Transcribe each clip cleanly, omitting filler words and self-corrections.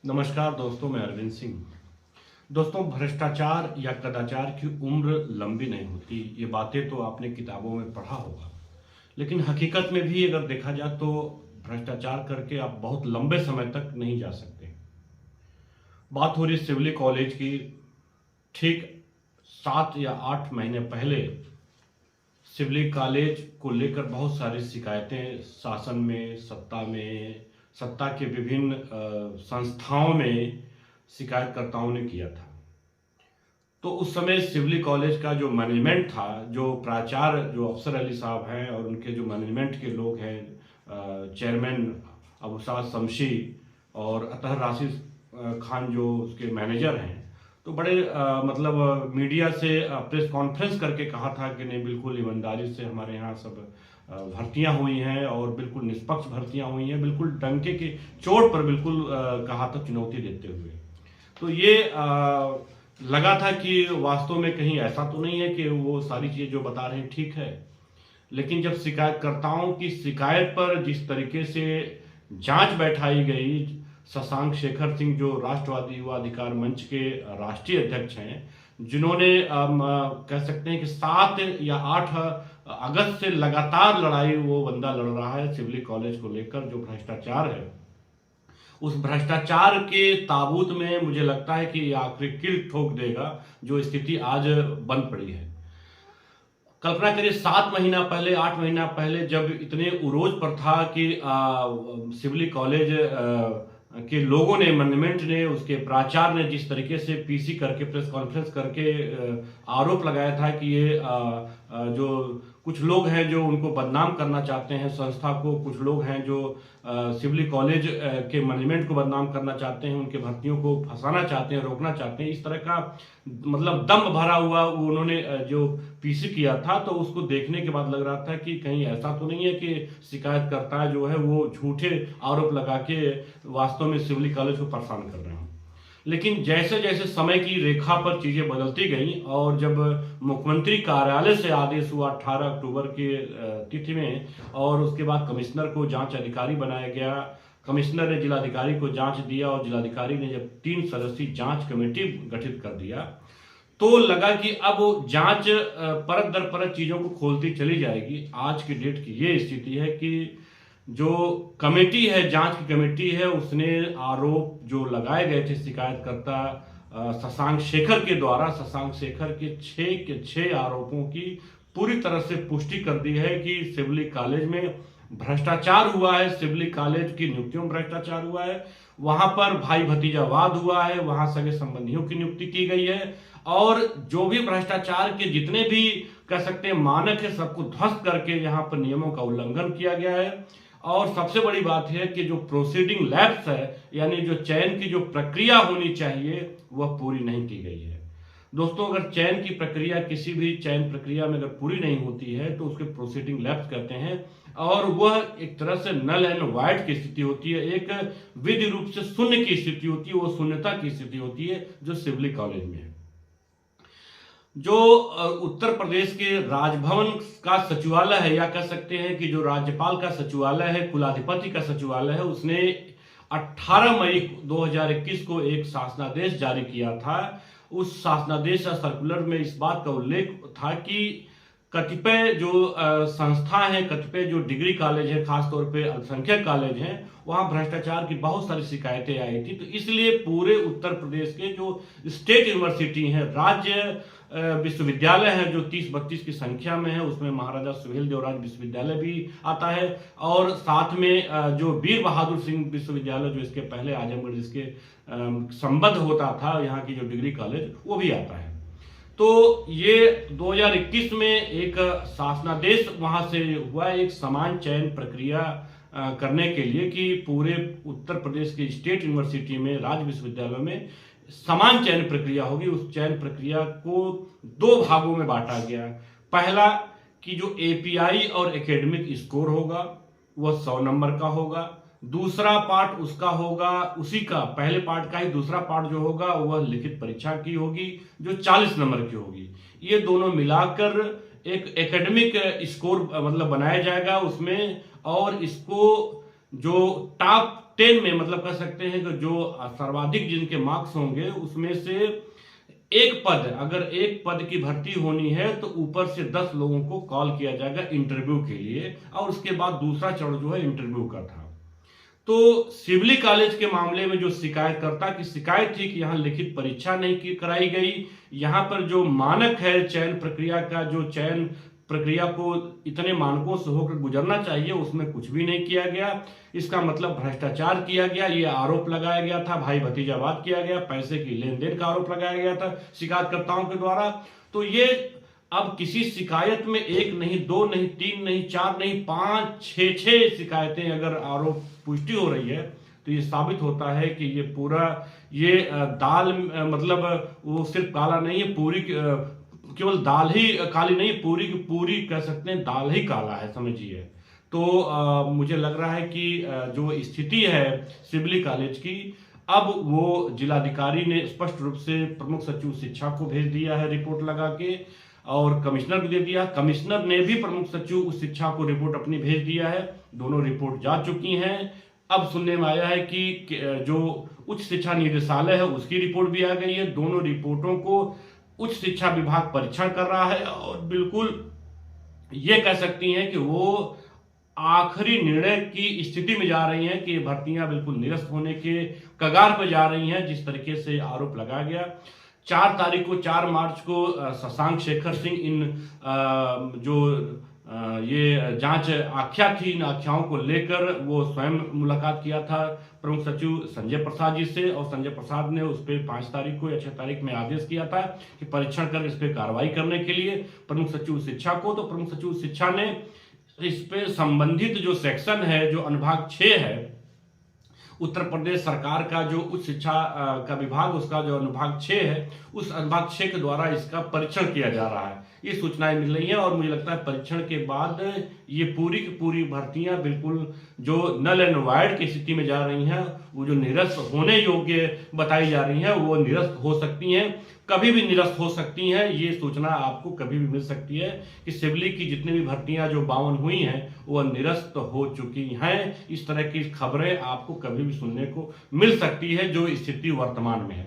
नमस्कार दोस्तों, मैं अरविंद सिंह। दोस्तों, भ्रष्टाचार या कदाचार की उम्र लंबी नहीं होती। ये बातें तो आपने किताबों में पढ़ा होगा, लेकिन हकीकत में भी अगर देखा जाए तो भ्रष्टाचार करके आप बहुत लंबे समय तक नहीं जा सकते। बात हो रही सिविल कॉलेज की। ठीक 7 या 8 महीने पहले सिविल कॉलेज को लेकर बहुत सारी शिकायतें शासन में, सत्ता के विभिन्न संस्थाओं में शिकायतकर्ताओं ने किया था। तो उस समय सिविल कॉलेज का जो मैनेजमेंट था, जो प्राचार्य जो अफसर अली साहब हैं और उनके जो मैनेजमेंट के लोग हैं, चेयरमैन अबूसाद शमशी और अतहर राशिद खान जो उसके मैनेजर हैं, तो बड़े मीडिया से प्रेस कॉन्फ्रेंस करके कहा था कि नहीं, बिल्कुल ईमानदारी से हमारे यहाँ सब भर्तियां हुई हैं और बिल्कुल निष्पक्ष भर्तियां हुई हैं, बिल्कुल डंके की चोट पर बिल्कुल कहा था चुनौती देते हुए। तो ये लगा था कि वास्तव में कहीं ऐसा तो नहीं है कि वो सारी चीज़ें जो बता रहे हैं ठीक है। लेकिन जब शिकायतकर्ताओं की शिकायत पर जिस तरीके से जांच बैठाई गई, शशांक शेखर सिंह जो राष्ट्रवादी युवा अधिकार मंच के राष्ट्रीय अध्यक्ष हैं, जिन्होंने कह सकते हैं कि 7 या 8 अगस्त से लगातार लड़ाई वो बंदा लड़ रहा है सिविल कॉलेज को लेकर। जो भ्रष्टाचार है, उस भ्रष्टाचार के ताबूत में मुझे लगता है कि आखिरी कील ठोक देगा जो स्थिति आज बन पड़ी है। कल्पना करिए 7 महीना पहले, 8 महीना पहले जब इतने उरोज पर था कि सिविल कॉलेज के लोगों ने, मैनेजमेंट ने, उसके प्राचार्य ने जिस तरीके से पीसी करके, प्रेस कॉन्फ्रेंस करके आरोप लगाया था कि ये जो कुछ लोग हैं जो उनको बदनाम करना चाहते हैं संस्था को, कुछ लोग हैं जो सिविल कॉलेज के मैनेजमेंट को बदनाम करना चाहते हैं, उनके भर्तियों को फंसाना चाहते हैं, रोकना चाहते हैं, इस तरह का दम भरा हुआ उन्होंने जो पीसी किया था। तो उसको देखने के बाद लग रहा था कि कहीं ऐसा तो नहीं है कि शिकायतकर्ता जो है वो झूठे आरोप लगा के वास्तव में सिविल कॉलेज को परेशान कर रहे हैं। लेकिन जैसे जैसे समय की रेखा पर चीजें बदलती गईं और जब मुख्यमंत्री कार्यालय से आदेश हुआ 18 अक्टूबर की तिथि में, और उसके बाद कमिश्नर को जांच अधिकारी बनाया गया, कमिश्नर ने जिलाधिकारी को जांच दिया और जिलाधिकारी ने जब 3 सदस्यीय जांच कमेटी गठित कर दिया, तो लगा कि अब जांच परत दर परत चीजों को खोलती चली जाएगी। आज की डेट की ये स्थिति है कि जो कमेटी है, जांच की कमेटी है, उसने आरोप जो लगाए गए थे शिकायतकर्ता शशांक शेखर के द्वारा, शशांक शेखर के 6 के 6 आरोपों की पूरी तरह से पुष्टि कर दी है कि सिविल कॉलेज में भ्रष्टाचार हुआ है, सिविल कॉलेज की नियुक्तियों में भ्रष्टाचार हुआ है, वहां पर भाई भतीजावाद हुआ है, वहां सगे संबंधियों की नियुक्ति की गई है, और जो भी भ्रष्टाचार के जितने भी कह सकते हैं मानक है, सबको ध्वस्त करके यहाँ पर नियमों का उल्लंघन किया गया है। और सबसे बड़ी बात है कि जो प्रोसीडिंग लैब्स है, यानी जो चयन की जो प्रक्रिया होनी चाहिए, वह पूरी नहीं की गई है। दोस्तों, अगर चयन की प्रक्रिया, किसी भी चयन प्रक्रिया में अगर पूरी नहीं होती है तो उसके प्रोसीडिंग लैब्स कहते हैं, और वह एक तरह से नल एंड वाइड की स्थिति होती है, एक विधि रूप से शून्य की स्थिति होती है, वो शून्यता की स्थिति होती है जो सिविल कॉलेज में है। जो उत्तर प्रदेश के राजभवन का सचिवालय है, या कह सकते हैं कि जो राज्यपाल का सचिवालय है, कुलाधिपति का सचिवालय है, उसने 18 मई 2021 को एक शासनादेश जारी किया था। उस शासनादेश या सर्कुलर में इस बात का उल्लेख था कि कतिपय जो संस्था हैं, कतिपय जो डिग्री कॉलेज है, खासतौर पे अल्पसंख्यक कॉलेज हैं, वहां भ्रष्टाचार की बहुत सारी शिकायतें आई थी। तो इसलिए पूरे उत्तर प्रदेश के जो स्टेट यूनिवर्सिटी हैं, राज्य विश्वविद्यालय है, जो 30-32 की संख्या में है, उसमें महाराजा सुहेल देवराज विश्वविद्यालय भी आता है, और साथ में जो वीर बहादुर सिंह विश्वविद्यालय जो इसके पहले आजमगढ़ जिसके संबद्ध होता था, यहाँ की जो डिग्री कॉलेज, वो भी आता है। तो ये 2021 में एक शासनादेश वहां से हुआ, एक समान चयन प्रक्रिया करने के लिए कि पूरे उत्तर प्रदेश की स्टेट यूनिवर्सिटी में, राज्य विश्वविद्यालयों में समान चयन प्रक्रिया होगी। उस चयन प्रक्रिया को 2 भागों में बांटा गया। पहला कि जो एपीआई और एकेडमिक स्कोर होगा वह 100 नंबर का होगा। दूसरा पार्ट उसका होगा, उसी का पहले पार्ट का ही दूसरा पार्ट जो होगा वह लिखित परीक्षा की होगी, जो 40 नंबर की होगी। ये दोनों मिलाकर एक एकेडमिक स्कोर बनाया जाएगा उसमें, और इसको जो टॉप 10 में, मतलब कह सकते हैं कि जो सर्वाधिक जिनके मार्क्स होंगे उसमें से एक पद, अगर एक पद की भर्ती होनी है तो ऊपर से 10 लोगों को कॉल किया जाएगा इंटरव्यू के लिए, और उसके बाद दूसरा चरण जो है इंटरव्यू का था। तो सिवली कॉलेज के मामले में जो शिकायतकर्ता की शिकायत थी कि यहाँ लिखित परीक्षा नहीं कराई गई, यहाँ पर जो मानक है चयन प्रक्रिया का, जो चयन प्रक्रिया को इतने मानकों से होकर गुजरना चाहिए उसमें कुछ भी नहीं किया गया, इसका मतलब भ्रष्टाचार किया गया, ये आरोप लगाया गया था, भाई भतीजावाद किया गया, पैसे की लेन देन का आरोप लगाया गया था शिकायतकर्ताओं के द्वारा। तो ये अब किसी शिकायत में एक नहीं, दो नहीं, तीन नहीं, चार नहीं, 5, 6 शिकायतें अगर आरोप पुष्टि हो रही है तो ये साबित होता है कि ये पूरा ये दाल, मतलब वो सिर्फ काला नहीं है, पूरी केवल दाल ही काली नहीं, पूरी की पूरी कह सकते हैं दाल ही काला है, समझिए। तो मुझे लग रहा है कि जो स्थिति है सिवली कॉलेज की, अब वो जिलाधिकारी ने स्पष्ट रूप से प्रमुख सचिव शिक्षा को भेज दिया है रिपोर्ट लगा के, और कमिश्नर को दे दिया। कमिश्नर ने भी प्रमुख सचिव शिक्षा को रिपोर्ट अपनी भेज दिया है, दोनों रिपोर्ट जा चुकी हैं। अब सुनने में आया है कि जो उच्च शिक्षा निदेशालय है उसकी रिपोर्ट भी आ गई है। दोनों रिपोर्टों को उच्च शिक्षा विभाग परीक्षण कर रहा है और बिल्कुल ये कह सकती हैं कि वो आखिरी निर्णय की स्थिति में जा रही हैं कि भर्तियां बिल्कुल निरस्त होने के कगार पर जा रही हैं, जिस तरीके से आरोप लगाया गया। 4 मार्च को शशांक शेखर सिंह इन जो ये जांच आख्या थी, इन आख्याओं को लेकर वो स्वयं मुलाकात किया था प्रमुख सचिव संजय प्रसाद जी से, और संजय प्रसाद ने उस पर 5 तारीख को या 6 तारीख में आदेश किया था कि परीक्षण कर इस पर कार्रवाई करने के लिए प्रमुख सचिव शिक्षा को। तो प्रमुख सचिव शिक्षा ने इस पे संबंधित जो सेक्शन है, जो अनुभाग 6 है उत्तर प्रदेश सरकार का जो उच्च शिक्षा का विभाग, उसका जो अनुभाग 6 है, उस अनुभाग 6 के द्वारा इसका परीक्षण किया जा रहा है, ये सूचनाएं मिल रही हैं। और मुझे लगता है परीक्षण के बाद ये पूरी की पूरी भर्तियां बिल्कुल जो नल एंड वाइड की स्थिति में जा रही हैं, वो जो निरस्त होने योग्य बताई जा रही हैं, वो निरस्त हो सकती हैं, कभी भी निरस्त हो सकती हैं। ये सूचना आपको कभी भी मिल सकती है कि सिवली की जितनी भी भर्तियां जो 52 हुई हैं वो निरस्त हो चुकी हैं। इस तरह की खबरें आपको कभी भी सुनने को मिल सकती है जो स्थिति वर्तमान में है।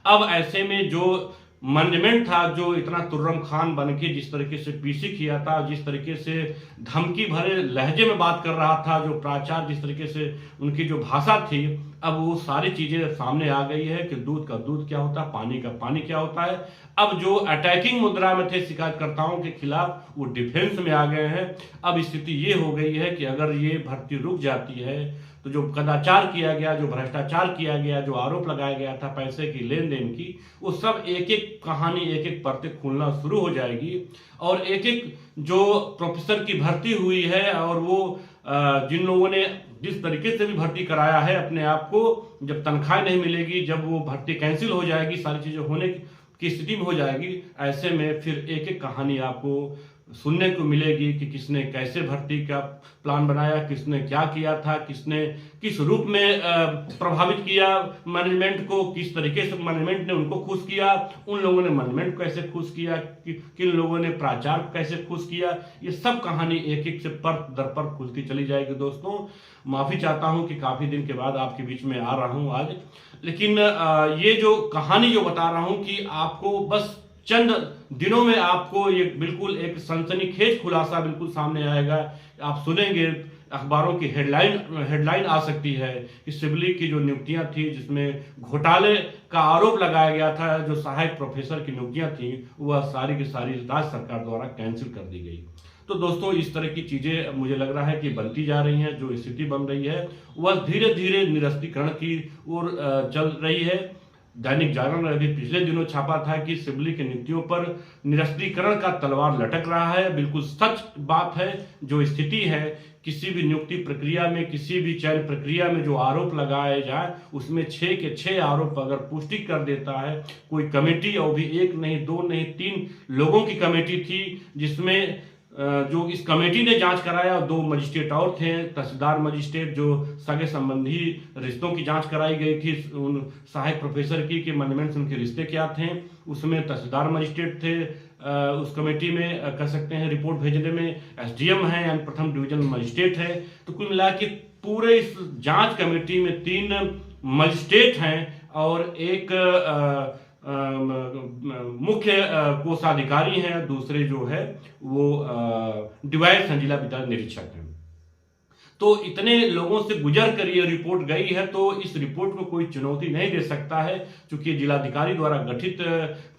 अब ऐसे में जो मैनेजमेंट था, जो इतना तुर्रम खान बन के जिस तरीके से पीसी किया था, जिस तरीके से धमकी भरे लहजे में बात कर रहा था, जो प्राचार्य जिस तरीके से उनकी जो भाषा थी, अब वो सारी चीजें सामने आ गई है कि दूध का दूध क्या होता है, पानी का पानी क्या होता है। अब जो अटैकिंग मुद्रा में थे शिकायतकर्ताओं के खिलाफ, वो डिफेंस में आ गए हैं। अब स्थिति ये हो गई है कि अगर ये भर्ती रुक जाती है तो जो कदाचार किया गया, जो भ्रष्टाचार किया गया, जो आरोप लगाया गया था पैसे की लेन देन की, वो सब एक एक कहानी, एक एक परतें खुलना शुरू हो जाएगी। और एक एक जो प्रोफेसर की भर्ती हुई है, और वो जिन लोगों ने जिस तरीके से भी भर्ती कराया है अपने आप को, जब तनख्वाह नहीं मिलेगी, जब वो भर्ती कैंसिल हो जाएगी, सारी चीजें होने की स्थिति में हो जाएगी, ऐसे में फिर एक एक कहानी आपको सुनने को मिलेगी कि किसने कैसे भर्ती का प्लान बनाया, किसने क्या किया था, किसने किस रूप में प्रभावित किया मैनेजमेंट को, किस तरीके से मैनेजमेंट ने उनको खुश किया, उन लोगों ने मैनेजमेंट को कैसे खुश किया, किन लोगों ने प्राचार्य को कैसे खुश किया। ये सब कहानी एक एक से परत दर परत खुलती चली जाएगी। दोस्तों माफी चाहता हूं कि काफी दिन के बाद आपके बीच में आ रहा हूं आज, लेकिन ये जो कहानी जो बता रहा हूं कि आपको बस चंद दिनों में आपको ये बिल्कुल एक सनसनीखेज खुलासा बिल्कुल सामने आएगा। आप सुनेंगे, अखबारों की हेडलाइन आ सकती है कि सिवली की जो नियुक्तियां थी, जिसमें घोटाले का आरोप लगाया गया था, जो सहायक प्रोफेसर की नियुक्तियां थी, वह सारी की सारी राज्य सरकार द्वारा कैंसिल कर दी गई। तो दोस्तों इस तरह की चीजें मुझे लग रहा है कि बनती जा रही हैं। जो स्थिति बन रही है वह धीरे धीरे निरस्तीकरण की ओर चल रही है। दैनिक जागरण ने अभी पिछले दिनों छापा था कि सिवली की नियुक्तियों पर निरस्तीकरण का तलवार लटक रहा है। बिल्कुल सच बात है। जो स्थिति है, किसी भी नियुक्ति प्रक्रिया में, किसी भी चयन प्रक्रिया में जो आरोप लगाए जाए, उसमें 6 के 6 आरोप अगर पुष्टि कर देता है कोई कमेटी, और भी 1 नहीं 2 नहीं 3 लोगों की कमेटी थी, जिसमें जो इस कमेटी ने जांच कराया, 2 मजिस्ट्रेट और थे, तहसीलदार मजिस्ट्रेट, जो सगे संबंधी रिश्तों की जांच कराई गई थी उन सहायक प्रोफेसर की कि मैनेजमेंट से उनके रिश्ते क्या थे, उसमें तहसीलदार मजिस्ट्रेट थे। उस कमेटी में कह सकते हैं रिपोर्ट भेजने में एसडीएम है, यानी प्रथम डिवीजन मजिस्ट्रेट है। तो कुल मिला के पूरे इस जांच कमेटी में 3 मजिस्ट्रेट हैं और एक मुख्य कोषाधिकारी हैं, दूसरे जो है वो डिवाइस संजिला विद्यालय निरीक्षक हैं। तो इतने लोगों से गुजर कर ये रिपोर्ट गई है, तो इस रिपोर्ट को कोई चुनौती नहीं दे सकता है, क्योंकि जिलाधिकारी द्वारा गठित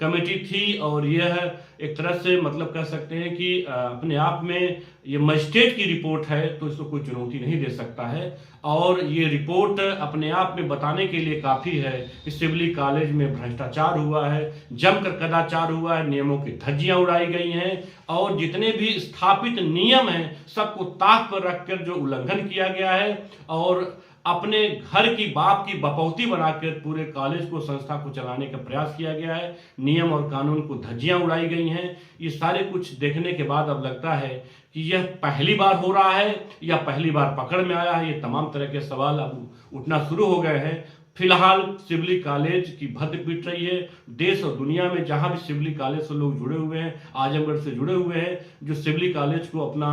कमेटी थी और यह एक तरह से मतलब कह सकते हैं कि अपने आप में ये मजिस्ट्रेट की रिपोर्ट है, तो इसको कोई चुनौती नहीं दे सकता है। और ये रिपोर्ट अपने आप में बताने के लिए काफ़ी है कि सिवली कॉलेज में भ्रष्टाचार हुआ है, जमकर कदाचार हुआ है, नियमों की धज्जियां उड़ाई गई हैं और जितने भी स्थापित नियम हैं सबको ताक पर रखकर जो उल्लंघन किया गया है और अपने घर की बाप की बपौती बनाकर पूरे कॉलेज को, संस्था को चलाने का प्रयास किया गया है, नियम और कानून को धज्जियां उड़ाई गई हैं। ये सारे कुछ देखने के बाद अब लगता है कि यह पहली बार हो रहा है या पहली बार पकड़ में आया है। ये तमाम तरह के सवाल अब उठना शुरू हो गए हैं। फिलहाल सिवली कॉलेज की भद्द पीट रही है। देश और दुनिया में जहां भी सिवली कॉलेज से लोग जुड़े हुए हैं, आजमगढ़ से जुड़े हुए हैं, जो सिवली कॉलेज को अपना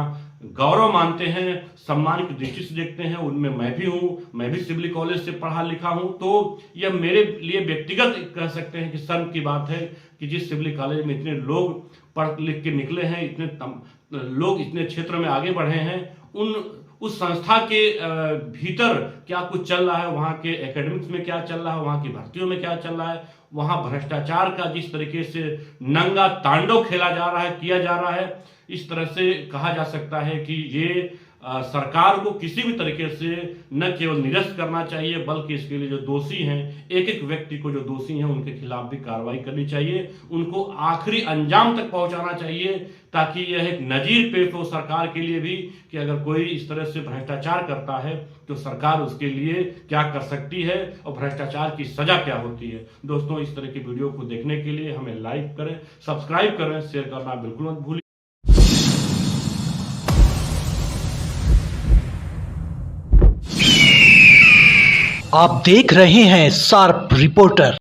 गौरव मानते हैं, सम्मान की दृष्टि से देखते हैं, उनमें मैं भी हूं। मैं भी सिवली कॉलेज से पढ़ा लिखा हूं, तो यह मेरे लिए व्यक्तिगत कह सकते हैं कि शर्म की बात है कि जिस सिवली कॉलेज में इतने लोग पढ़ लिख के निकले हैं, इतने लोग इतने क्षेत्र में आगे बढ़े हैं, उस संस्था के भीतर क्या कुछ चल रहा है, वहाँ के एकेडमिक्स में क्या चल रहा है, वहाँ की भर्तियों में क्या चल रहा है, वहाँ भ्रष्टाचार का जिस तरीके से नंगा तांडव खेला जा रहा है, किया जा रहा है, इस तरह से कहा जा सकता है कि ये सरकार को किसी भी तरीके से न केवल निरस्त करना चाहिए, बल्कि इसके लिए जो दोषी हैं, एक एक व्यक्ति को जो दोषी हैं उनके खिलाफ भी कार्रवाई करनी चाहिए, उनको आखिरी अंजाम तक पहुंचाना चाहिए, ताकि यह एक नजीर पेश हो सरकार के लिए भी कि अगर कोई इस तरह से भ्रष्टाचार करता है तो सरकार उसके लिए क्या कर सकती है और भ्रष्टाचार की सजा क्या होती है। दोस्तों, इस तरह की वीडियो को देखने के लिए हमें लाइक करें, सब्सक्राइब करें, शेयर करना बिल्कुल मत भूलिए। आप देख रहे हैं शार्प रिपोर्टर।